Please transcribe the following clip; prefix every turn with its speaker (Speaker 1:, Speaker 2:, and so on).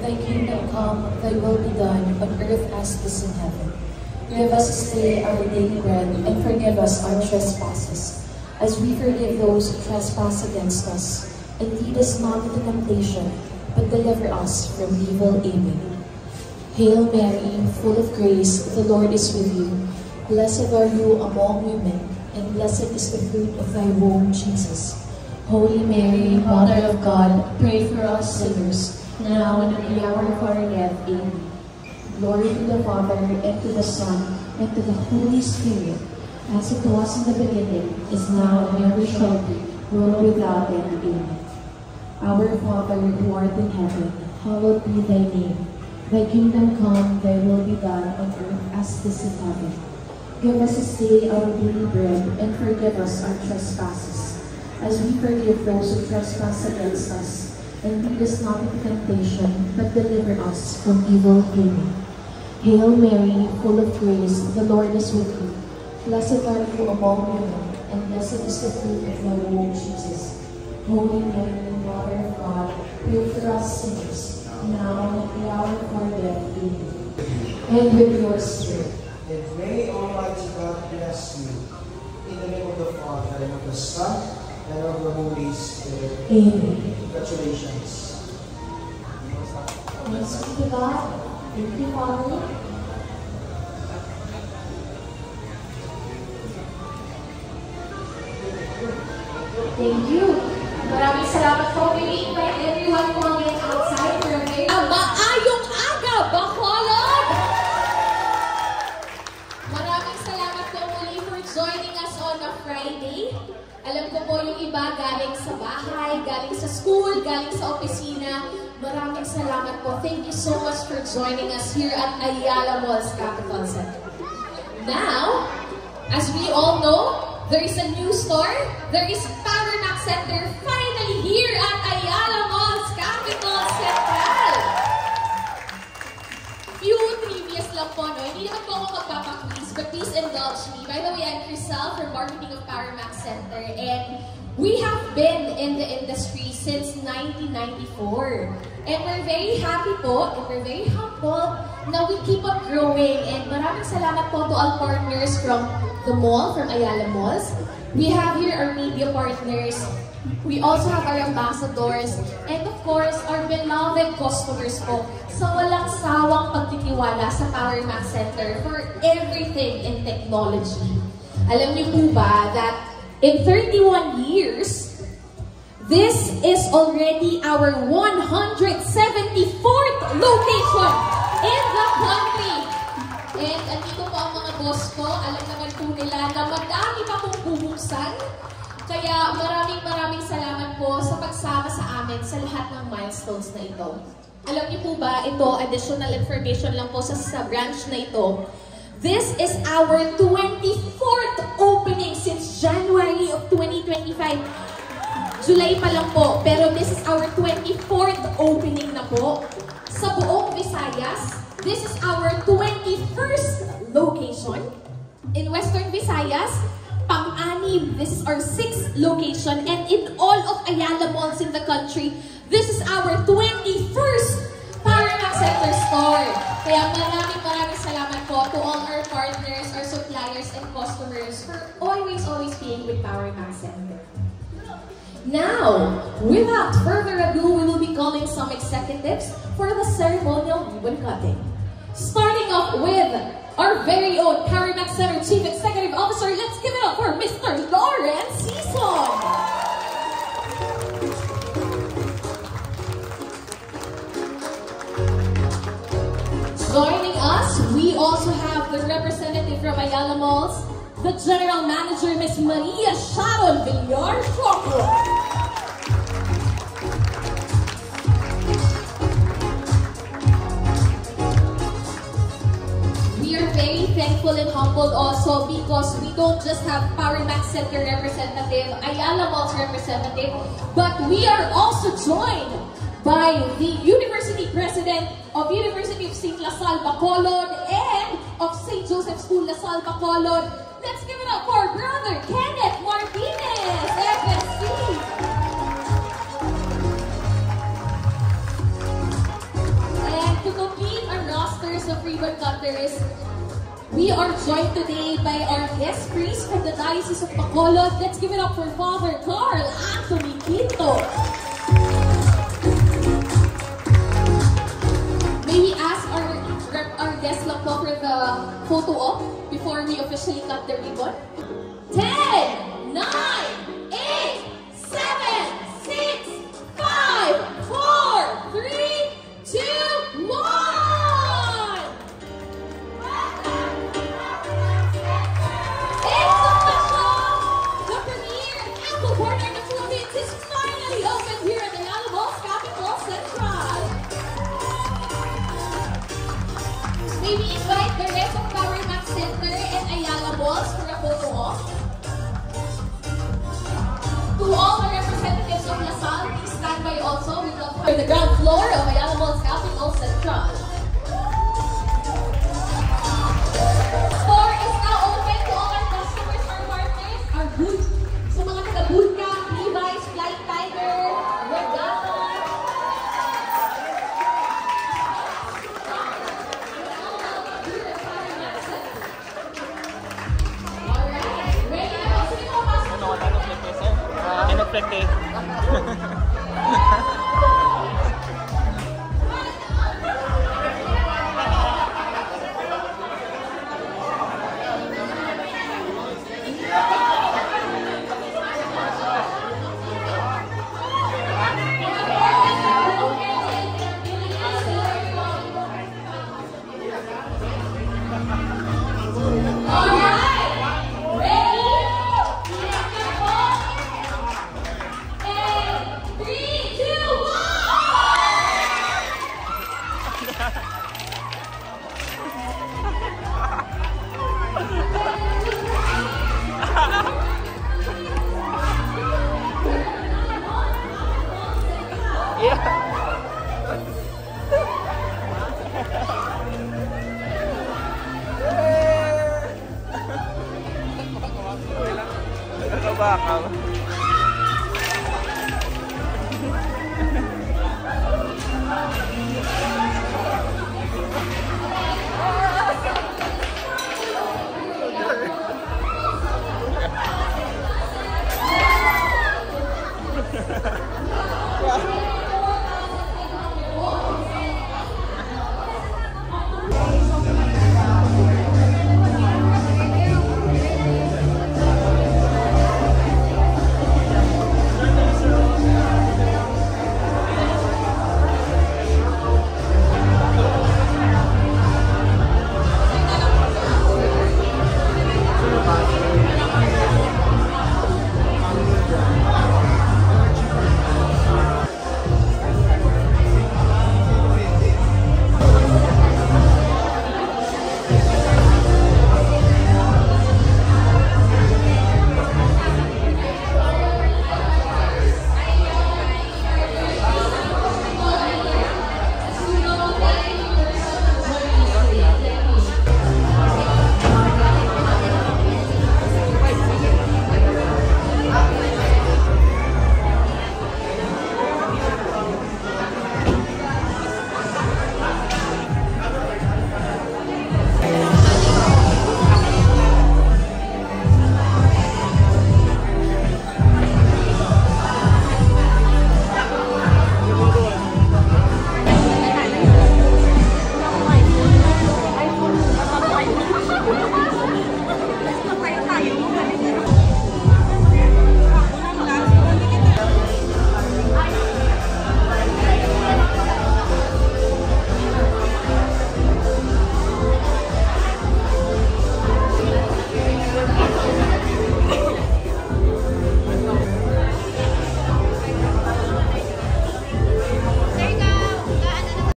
Speaker 1: Thy kingdom come, thy will be done, on earth as it is in heaven. Give us this day our daily bread, and forgive us our trespasses, as we forgive those who trespass against us. And lead us not into temptation, but deliver us from evil. Amen. Hail Mary, full of grace, the Lord is with you. Blessed are you among women, and blessed is the fruit of thy womb, Jesus. Holy Mary, Mother of God, pray for us sinners, now and at the hour of our death. Amen. Glory to the Father, and to the Son, and to the Holy Spirit, as it was in the beginning, is now, and ever shall be, world without end. Amen. Our Father, who art in heaven, hallowed be thy name. Thy kingdom come, thy will be done on earth as it is in heaven. Give us this day our daily bread, and forgive us our trespasses, as we forgive those who trespass against us. And lead us not into temptation, but deliver us from evil. Amen. Hail Mary, full of grace, the Lord is with you. Blessed are you among women, and blessed is the fruit of thy womb, Jesus. Holy Mary, Mother of God, pray for us sinners, now and at the hour of our death. Amen. And with your spirit.
Speaker 2: And may Almighty God bless you. In the name of the Father, and of the Son, and of the Holy Spirit.
Speaker 1: Amen.
Speaker 2: Congratulations.
Speaker 1: Thanks be to God. Thank you, Father. Thank you. Maraming salamat po. We invite everyone to get outside for a very
Speaker 3: Maayong aga, Bacolod! Maraming salamat po muli for joining us on a Friday. Alam ko po yung iba galing sa bahay, galing sa school, galing sa opisina. Maraming salamat po. Thank you so much for joining us here at Ayala Malls Capital Center. Now, as we all know, there is a new store. There is Power Max Center finally here at Ayala Malls Capital Central. Few previous lang po, no? Hindi naman po ako magpapaquiz, but please indulge me. By the way, I'm Crystal from Marketing of Power Max Center, and we have been in the industry since 1994. And we're very happy po, and we're very humble na we keep on growing. And maraming salamat po to all partners from the mall, from Ayala Malls. We have here our media partners. We also have our ambassadors. And of course, our beloved customers po sa walang sawang pagtitiwala sa Power Max Center for everything in technology. Alam niyo po ba that in 31 years, this is already our 174th location in the country. And andito po ang mga boss ko. Alam naman po nila na madami pa pong bubuksan. Kaya maraming salamat po sa pagsama sa amin sa lahat ng milestones na ito. Alam niyo po ba, ito, additional information lang po sa branch na ito. This is our 24th opening since January of 2025. July pa lang po, pero this is our 24th opening na po. Sa buong Visayas, this is our 21st location. In Western Visayas, pang-anim, this is our 6th location. And in all of Ayala Malls in the country, this is our 21st Power Max Center store. Kaya maraming salamat po to all our partners, our suppliers, and customers for always being with Power Max Center. Now, without further ado, we will be calling some executives for the ceremonial ribbon cutting. Starting off with our very own Power Max Center Chief Executive Officer, let's give it up for Mr. Lawrence Sison. Joining us, we also have the representative from Ayala Malls, the General Manager, Ms. Maria Sharon Villar-Choco. Very thankful and humbled also because we don't just have Power Max Center representative, Ayala Malls representative, but we are also joined by the University President of University of St. LaSalle Bacolod and of St. Joseph School LaSalle Bacolod. Let's give it up for Brother Kenneth Martinez, FSC. members of Ribbon Cutters. We are joined today by our guest priest from the Diocese of Bacolod. Let's give it up for Father Carl Anthony Quinto. May we ask our guest lang po for the photo op before we officially cut the ribbon? 10, 9, 8, 7, 6, 5, 4, 3, 2, 1! The premier apple partner in the Philippines is finally open here at the Ayala Malls Capital Central. May we invite the rest of Power Max Center and Ayala Malls for a photo op? To all the representatives of LaSalle, please stand by also. We love for the ground floor of Ayala Malls Capital Central. Store is now open to all our customers, our partners, our booth. So mga taga-booth ka, Levi's, Flying Tiger, Regatta. Alright, ready na po. Sige po, pasok.
Speaker 4: Kinoflect eh. Bakaw.